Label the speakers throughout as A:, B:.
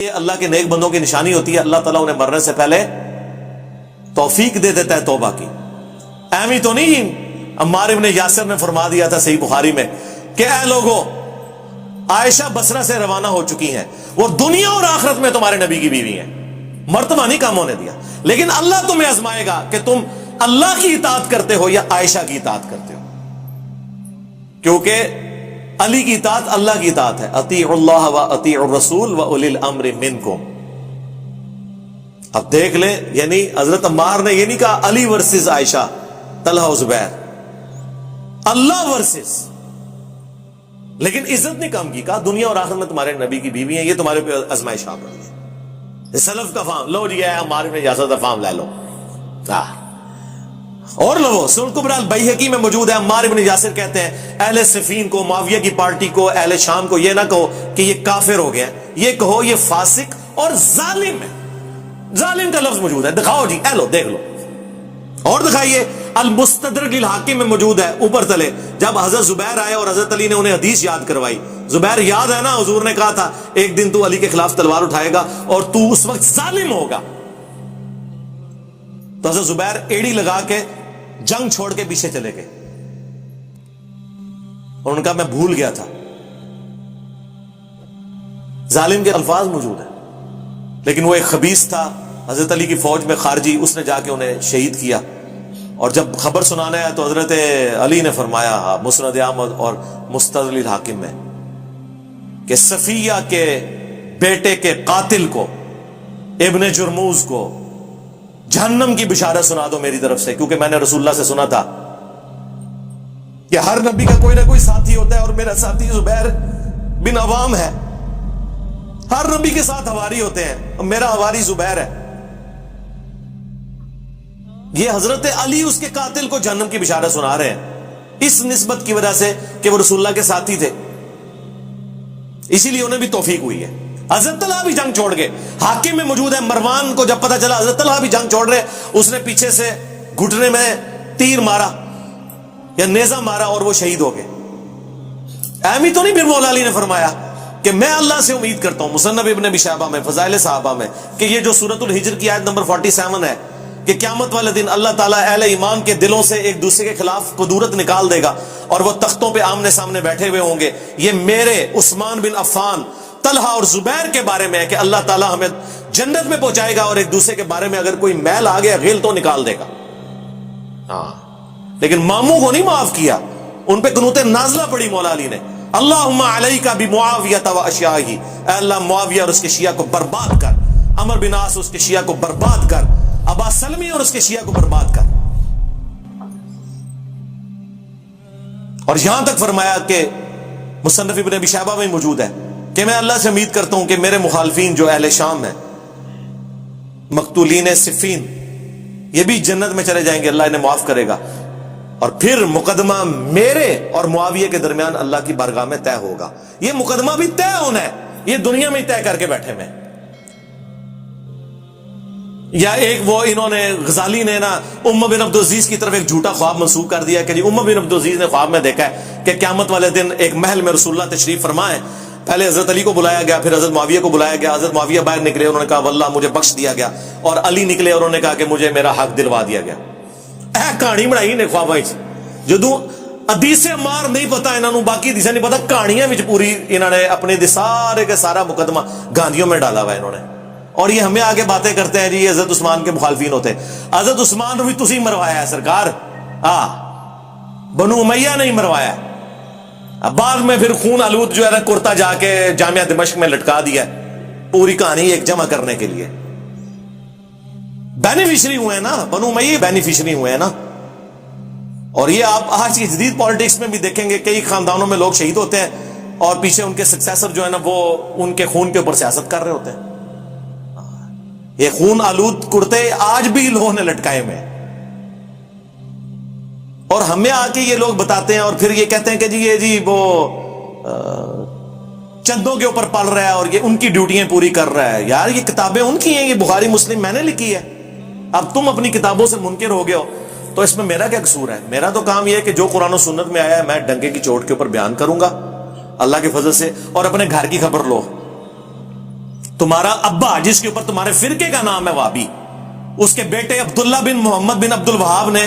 A: یہ اللہ کے نیک بندوں کی نشانی ہوتی ہے، اللہ تعالیٰ انہیں مرنے سے پہلے توفیق دے دیتا ہے توبہ کی. ایمی تو نہیں عمار ابن یاسر نے فرما دیا تھا صحیح بخاری میں کہ اے لوگو، عائشہ بصرہ سے روانہ ہو چکی ہیں، وہ دنیا اور آخرت میں تمہارے نبی کی بیوی ہیں. مرتبہ نہیں کام ہونے دیا، لیکن اللہ تمہیں آزمائے گا کہ تم اللہ کی اطاعت کرتے ہو یا عائشہ کی اطاعت کرتے ہو، کیونکہ علی کی اطاعت اللہ کی اطاعت ہے. اطیعوا اللہ و اطیعوا الرسول و اولی الامر منکم. اب دیکھ لیں، یعنی حضرت عمار نے یہ نہیں کہا علی ورسز عائشہ، طلحہ و زبیر، اللہ ورسز، لیکن عزت نہیں کم کی، کہا دنیا اور آخرت میں تمہارے نبی کی بیوی ہیں، یہ تمہارے پہ آزمائش آ پڑی ہے. سلف کا فام لو جی، ہمارے میں اجازت کا فام لے لو. اور لو سنن کبری البیہقی میں موجود ہے، عمار ابن یاسر کہتے ہیں اہل صفین کو، معاویہ کی پارٹی کو، اہل شام کو یہ نہ کہو کہ یہ کافر ہو گیا، یہ کہو یہ فاسق اور ظالم ہے. ظالم کا لفظ موجود ہے، دکھاؤ جی، اے لو دیکھ لو. اور دکھائیے، المستدرک للحاکم میں موجود ہے اوپر تلے، جب حضرت زبیر آئے اور حضرت علی نے انہیں حدیث یاد کروائی. زبیر یاد ہے نا، حضور نے کہا تھا ایک دن تو علی کے خلاف تلوار اٹھائے گا اور تو اس وقت ظالم ہوگا. تو حضرت زبیر ایڑی لگا کے جنگ چھوڑ کے پیچھے چلے گئے اور ان کا میں بھول گیا تھا. ظالم کے الفاظ موجود ہیں، لیکن وہ ایک خبیث تھا حضرت علی کی فوج میں خارجی، اس نے جا کے انہیں شہید کیا. اور جب خبر سنانا ہے تو حضرت علی نے فرمایا مسند احمد اور مستدرک للحاکم میں کہ صفیہ کے بیٹے کے قاتل کو، ابن جرموز کو، جہنم کی بشارت سنا دو میری طرف سے، کیونکہ میں نے رسول اللہ سے سنا تھا کہ ہر نبی کا کوئی نہ کوئی ساتھی ہوتا ہے، اور میرا ساتھی زبیر بن عوام ہے. ہر نبی کے ساتھ ہواری ہوتے ہیں، اور میرا ہواری زبیر ہے. یہ حضرت علی اس کے قاتل کو جہنم کی بشارت سنا رہے ہیں اس نسبت کی وجہ سے کہ وہ رسول اللہ کے ساتھی تھے، اسی لیے انہیں بھی توفیق ہوئی ہے. حضرت طلحہ بھی جنگ چھوڑ گئے. حاکم میں موجود ہے، مروان کو جب پتا چلا حضرت طلحہ بھی جنگ چھوڑ رہے، اس نے پیچھے سے گھٹنے میں تیر مارا یا نیزہ مارا اور وہ شہید ہو گئے. اہمی تو نہیں پھر مولا علی نے فرمایا کہ میں اللہ سے امید کرتا ہوں، مصنف ابن ابی شیبہ میں، فضائل صحابہ میں، کہ یہ جو سورۃ الحجر کی آیت نمبر 47 ہے کہ قیامت والے دن اللہ تعالیٰ اہل ایمان کے دلوں سے ایک دوسرے کے خلاف قدورت نکال دے گا اور وہ تختوں پہ آمنے سامنے بیٹھے ہوئے ہوں گے. یہ میرے عثمان بن عفان، طلحہ اور زبیر کے بارے میں ہے کہ اللہ تعالیٰ ہمیں جنت میں پہنچائے گا، اور ایک دوسرے کے بارے میں اگر کوئی میل آ گیا غل تو نکال دے گا. ہاں، لیکن ماموں کو نہیں معاف کیا، ان پہ قنوت نازلہ پڑی مولا علی نے، اللہم علیک بمعاویہ و اشیاءہ، اے اللہ معاویہ اور اس کے شیعہ کو برباد کر، عمر بن عاص اس کے شیعہ کو برباد کر، ابا سلمی اور اس کے شیعہ کو برباد کر. اور یہاں تک فرمایا کہ مصنف ابن ابی شیبہ میں موجود ہے کہ میں اللہ سے امید کرتا ہوں کہ میرے مخالفین جو اہل شام ہیں، مقتولین صفین، یہ بھی جنت میں چلے جائیں گے، اللہ انہیں معاف کرے گا. اور پھر مقدمہ میرے اور معاویہ کے درمیان اللہ کی بارگاہ میں طے ہوگا. یہ مقدمہ بھی طے ہونا ہے، یہ دنیا میں طے کر کے بیٹھے میں. یا ایک وہ انہوں نے غزالی نے نا ام بن عبدالعزیز کی طرف ایک جھوٹا خواب منسوخ کر دیا کہ جی ام بن عبدالعزیز نے خواب میں دیکھا ہے کہ قیامت والے دن ایک محل میں رسول اللہ تشریف فرمائے. پہلے حضرت علی کو بلایا گیا، پھر حضرت معاویہ کو بلایا گیا. حضرت معاویہ باہر نکلے، انہوں نے کہا واللہ مجھے بخش دیا گیا، اور علی نکلے اور انہوں نے کہا کہ مجھے میرا حق دلوا دیا گیا. کہانی بنائی نے خواباں جدوں حدیث عمار نہیں پتا انہوں نے، باقی حدیثیں نہیں پتا، کہانیاں وچ پوری انہوں نے اپنے سارے کے سارا مقدمہ گاندیوں میں ڈالا ہوا انہوں نے. اور یہ ہمیں آگے باتیں کرتے ہیں جی حضرت عثمان کے مخالفین ہوتے ہیں. حضرت عثمان نے بھی تسی مروایا ہے سرکار، بنو امیہ نہیں مروایا. بعد میں پھر خون آلود جو ہے نا کرتا جا کے جامعہ دمشق میں لٹکا دیا پوری کہانی ایک جمع کرنے کے لیے. بینیفیشری ہوئے ہیں نا، بنو امیہ بینیفیشری ہوئے ہیں نا. اور یہ آپ آج کی جدید پالیٹکس میں بھی دیکھیں گے، کئی خاندانوں میں لوگ شہید ہوتے ہیں اور پیچھے ان کے سکسیسر جو ہے نا وہ ان کے خون کے اوپر سیاست کر رہے ہوتے ہیں. یہ خون آلود کرتے آج بھی لوگوں نے لٹکائے ہوئے ہیں. اور ہمیں آ کے یہ لوگ بتاتے ہیں اور پھر یہ کہتے ہیں کہ جی یہ جی وہ چندوں کے اوپر پل رہا ہے اور یہ ان کی ڈیوٹیاں پوری کر رہا ہے. یار یہ کتابیں ان کی ہیں، یہ بخاری مسلم میں نے لکھی ہے. اب تم اپنی کتابوں سے منکر ہو گئے ہو تو اس میں میرا کیا قصور ہے؟ میرا تو کام یہ ہے کہ جو قرآن و سنت میں آیا ہے میں ڈنگے کی چوٹ کے اوپر بیان کروں گا اللہ کے فضل سے. اور اپنے گھر کی خبر لو، تمہارا ابا جس کے اوپر تمہارے فرقے کا نام ہے وہابی، اس کے بیٹے عبداللہ بن محمد بن عبد الوہاب نے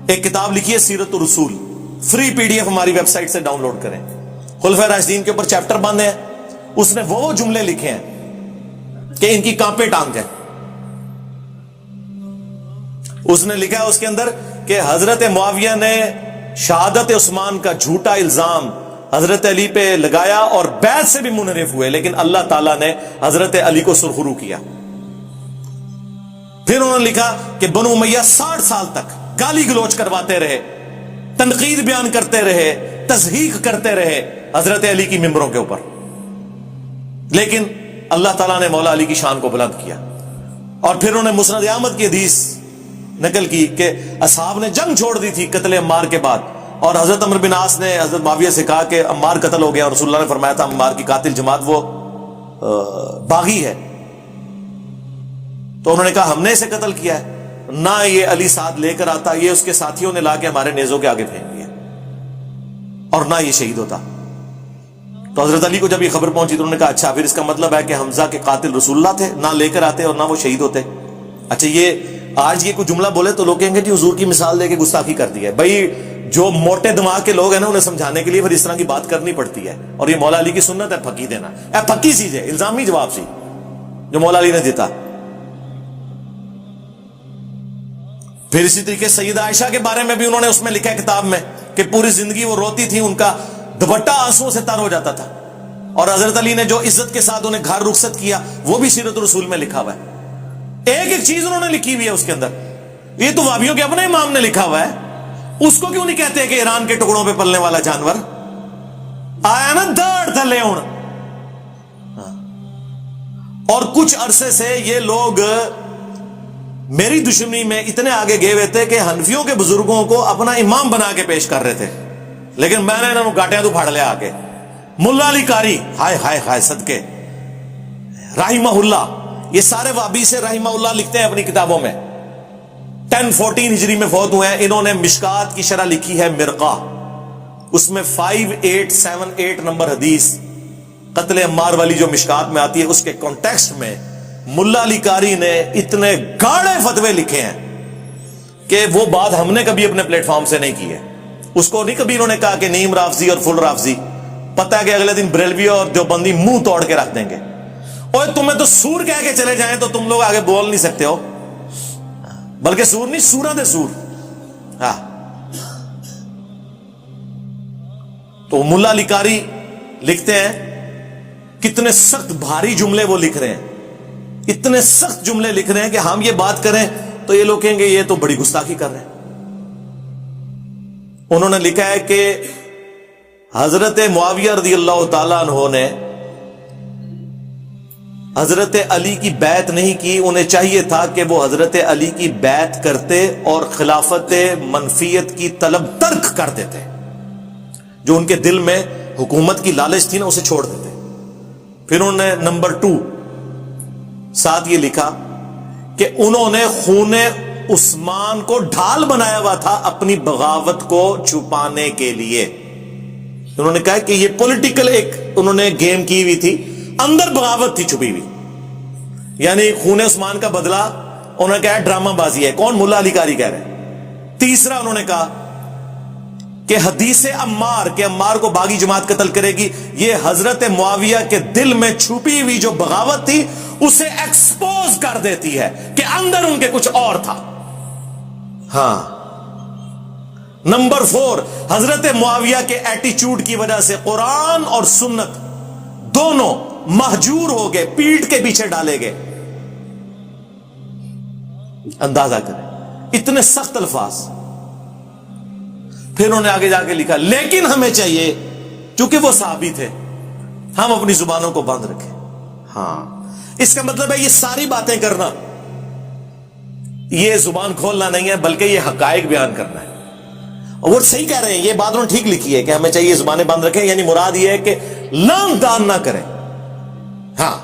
A: ایک کتاب لکھی ہے سیرت الرسول، فری پی ڈی ایف ہماری ویب سائٹ سے ڈاؤن لوڈ کریں، خلفائے راشدین کے اوپر چیپٹر باندھے ہیں، اس نے وہ جملے لکھے ہیں کہ ان کی کانپے ٹانگ جائیں۔ اس نے لکھا ہے اس کے اندر کہ حضرت معاویہ نے شہادت عثمان کا جھوٹا الزام حضرت علی پہ لگایا اور بیعت سے بھی منحرف ہوئے، لیکن اللہ تعالیٰ نے حضرت علی کو سرخرو کیا۔ پھر انہوں نے لکھا کہ بنو امیہ 60 سال تک گالی گلوچ کرواتے رہے، تنقید بیان کرتے رہے، تضحیق کرتے رہے حضرت علی کی ممبروں کے اوپر، لیکن اللہ تعالیٰ نے مولا علی کی شان کو بلند کیا۔ اور پھر انہوں نے مسند احمد کی حدیث نقل کی کہ اصحاب نے جنگ چھوڑ دی تھی قتل عمار کے بعد، اور حضرت عمرو بن عاص نے حضرت معاویہ سے کہا کہ عمار قتل ہو گیا، اور رسول اللہ نے فرمایا تھا عمار کی قاتل جماعت وہ باغی ہے، تو انہوں نے کہا ہم نے اسے قتل کیا ہے، نہ یہ علی ساتھ لے کر آتا، یہ اس کے ساتھیوں نے لا کے ہمارے نیزوں کے آگے پھینک دیا، اور نہ یہ شہید ہوتا۔ تو حضرت علی کو جب یہ خبر پہنچی تو انہوں نے کہا اچھا پھر اس کا مطلب ہے کہ حمزہ کے قاتل رسول اللہ تھے، نہ لے کر آتے اور نہ وہ شہید ہوتے۔ اچھا یہ آج یہ کوئی جملہ بولے تو لوگ کہیں گے جی حضور کی مثال دے کے گستاخی کر دی ہے۔ بھائی جو موٹے دماغ کے لوگ ہیں نا انہیں سمجھانے کے لیے پھر اس طرح کی بات کرنی پڑتی ہے، اور یہ مولا علی کی سنت ہے پھکی دینا، پھکی چیز ہے، الزامی جواب سی جو مولا علی نے دیتا۔ پھر اسی طریقے سیدہ عائشہ کے بارے میں بھی انہوں نے اس میں لکھا ہے کتاب میں کہ پوری زندگی وہ روتی تھی، ان کا دوپٹہ آنسوں سے تر ہو جاتا تھا، اور حضرت علی نے جو عزت کے ساتھ انہیں گھر رخصت کیا وہ بھی سیرت الرسول میں لکھا ہوا ہے۔ ایک ایک چیز انہوں نے لکھی ہوئی ہے اس کے اندر، یہ تو وہابیوں کے اپنے امام نے لکھا ہوا ہے، اس کو کیوں نہیں کہتے کہ ایران کے ٹکڑوں پہ پلنے والا جانور آیا نا داڑھ تھلے ہوں۔ اور کچھ عرصے سے یہ لوگ میری دشمنی میں اتنے آگے گئے ہوئے تھے کہ حنفیوں کے بزرگوں کو اپنا امام بنا کے پیش کر رہے تھے، لیکن میں نے انہوں گاٹیاں تو پھاڑ لیا آگے۔ ملا علی قاری ہائے ہائے ہائے صدقے رحمہ اللہ، یہ سارے وہابی سے رحمہ اللہ لکھتے ہیں اپنی کتابوں میں، 1014 ہجری میں فوت ہوئے ہیں۔ انہوں نے مشکات کی شرح لکھی ہے مرقہ، اس میں 5878 نمبر حدیث قتل عمار والی جو مشکات میں آتی ہے اس کے کانٹیکسٹ میں ملا علی قاری نے اتنے گاڑے فتوے لکھے ہیں کہ وہ بات ہم نے کبھی اپنے پلیٹ فارم سے نہیں کی ہے۔ اس کو نہیں کبھی انہوں نے کہا کہ نیم رافضی اور فل رافضی، پتہ ہے کہ اگلے دن بریلوی اور دیوبندی منہ توڑ کے رکھ دیں گے، اور تمہیں تو سور کہہ کے چلے جائیں تو تم لوگ آگے بول نہیں سکتے ہو، بلکہ سور نہیں سورہ دے سور۔ ہاں تو ملا علی قاری لکھتے ہیں، کتنے سخت بھاری جملے وہ لکھ رہے ہیں، اتنے سخت جملے لکھ رہے ہیں کہ ہم یہ بات کریں تو یہ لوگ کہیں گے یہ تو بڑی گستاخی کر رہے ہیں۔ انہوں نے لکھا ہے کہ حضرت معاویہ رضی اللہ تعالیٰ عنہ نے حضرت علی کی بیعت نہیں کی، انہیں چاہیے تھا کہ وہ حضرت علی کی بیعت کرتے اور خلافت منفیت کی طلب ترک کر دیتے، جو ان کے دل میں حکومت کی لالچ تھی نا اسے چھوڑ دیتے۔ پھر انہوں نے نمبر 2 ساتھ یہ لکھا کہ انہوں نے خون عثمان کو ڈھال بنایا ہوا تھا اپنی بغاوت کو چھپانے کے لیے۔ انہوں نے کہا کہ یہ پولیٹیکل ایک انہوں نے گیم کی ہوئی تھی، اندر بغاوت تھی چھپی ہوئی، یعنی خون عثمان کا بدلہ انہوں نے کہا ڈرامہ بازی ہے۔ کون؟ ملا علی قاری کہہ رہے ہیں۔ تیسرا انہوں نے کہا کہ حدیث عمار کہ عمار کو باغی جماعت قتل کرے گی، یہ حضرت معاویہ کے دل میں چھپی ہوئی جو بغاوت تھی اسے ایکسپوز کر دیتی ہے کہ اندر ان کے کچھ اور تھا۔ ہاں نمبر 4 حضرت معاویہ کے ایٹیچیوڈ کی وجہ سے قرآن اور سنت دونوں مہجور ہو گئے، پیٹ کے پیچھے ڈالے گئے۔ اندازہ کریں اتنے سخت الفاظ۔ پھر انہوں نے آگے جا کے لکھا لیکن ہمیں چاہیے چونکہ وہ صحابی تھے ہم اپنی زبانوں کو بند رکھیں۔ ہاں اس کا مطلب ہے یہ ساری باتیں کرنا یہ زبان کھولنا نہیں ہے بلکہ یہ حقائق بیان کرنا ہے۔ اور وہ صحیح کہہ رہے ہیں، یہ بات انہوں نے ٹھیک لکھی ہے کہ ہمیں چاہیے زبانیں بند رکھیں، یعنی مراد یہ ہے کہ لام دان نہ کریں، ہاں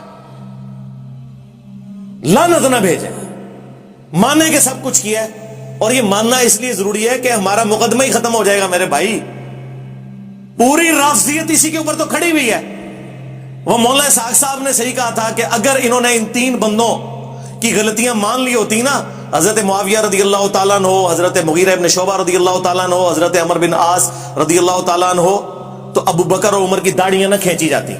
A: لعنت نہ بھیجیں، مانے کہ سب کچھ کیا ہے۔ اور یہ ماننا اس لیے ضروری ہے کہ ہمارا مقدمہ ہی ختم ہو جائے گا میرے بھائی، پوری رافضیت اسی کے اوپر تو کھڑی ہوئی ہے وہ مولانا اسحاق صاحب نے صحیح کہا تھا کہ اگر انہوں نے ان 3 بندوں کی غلطیاں مان لی ہوتی نا، حضرت معاویہ رضی اللہ تعالیٰ عنہ، حضرت مغیرہ ابن شعبہ رضی اللہ تعالیٰ عنہ، حضرت عمر بن عاص رضی اللہ تعالیٰ عنہ، تو ابو بکر اور عمر کی داڑیاں نہ کھینچی جاتی.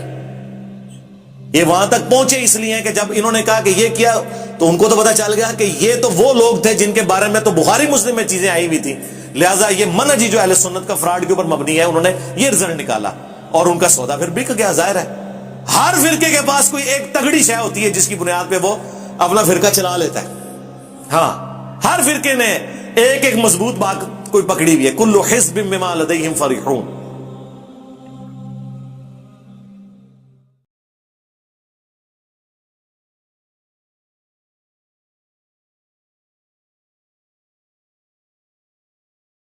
A: یہ وہاں تک پہنچے اس لیے کہ جب انہوں نے کہا کہ یہ کیا، تو ان کو تو پتا چل گیا کہ یہ تو وہ لوگ تھے جن کے بارے میں تو بخاری مسلم میں چیزیں آئی ہوئی تھی، لہٰذا یہ منہج جو اہل سنت کا فراڈ کے اوپر مبنی ہے، انہوں نے یہ رزلٹ نکالا اور ان کا سودا پھر بک گیا. ظاہر ہے ہر فرقے کے پاس کوئی ایک تگڑی شے ہوتی ہے جس کی بنیاد پہ وہ اپنا فرقہ چلا لیتا ہے. ہاں ہر فرقے نے ایک ایک مضبوط بات کوئی پکڑی ہوئی ہے. کل حزب بما لدیہم فرحون.